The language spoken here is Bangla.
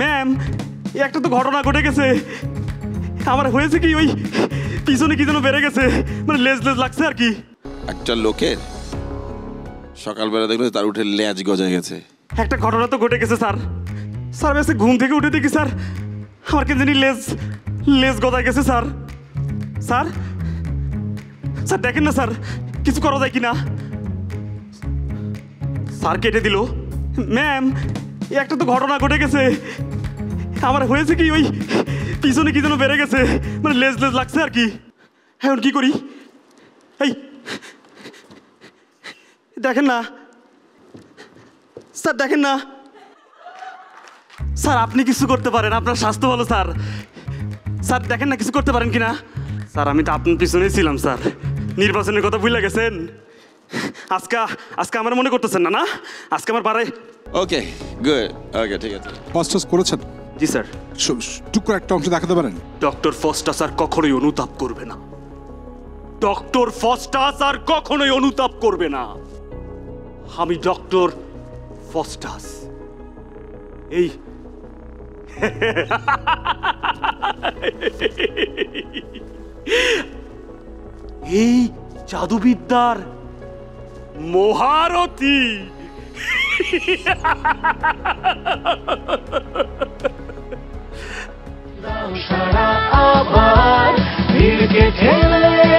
ম্যাম একটা তো ঘটনা ঘটে গেছে, আমার হয়েছে কি ওই পিছনে কি যেন বেড়ে গেছে, মানে লেজ লেজ লাগছে আর কি। একটা লোকের সকালবেলা দেখলো তার উঠে লেজ গজায় গেছে। একটা ঘটনা তো ঘটে গেছে স্যার। স্যার বেশি ঘুম থেকে উঠে দেখি স্যার আমার কেন জানি লেজ লেজ গজায় গেছে স্যার। স্যার স্যার দেখেন না স্যার কিছু করা যায় কি না। স্যার কেটে দিল। ম্যাম একটা তো ঘটনা ঘটে গেছে, আমার হয়েছে কি ওই পিছনে কি যেন বেড়ে গেছে, মানে লেজ লেজ লাগছে আর কি। এখন কি করি? এই দেখেন না স্যার, দেখেন না স্যার, আপনি কিছু করতে পারেন, আপনার স্বাস্থ্য ভালো স্যার। স্যার দেখেন না কিছু করতে পারেন কিনা। স্যার আমি তো আপনার পিছনেই ছিলাম স্যার, নির্বাচনের কথা ভুলে গেছেন। আজকে আজকে আমার মনে করতেছেন না? না আজকে আমার বাড়ায়। ওকে গুড, ওকে ঠিক আছে। ফাস্টাস করেছেন? জি স্যার। টুক করে একটা অংশ দেখাতে পারেন? ডক্টর ফস্টাস আর কখনোই অনুতাপ করবে না। ডক্টর ফস্টাস আর কখনোই অনুতাপ করবে না। আমি ডক্টর ফস্টাস। এই এই জাদুবিদ্যার মহারথী। আবার ভিড়কে ঠেলে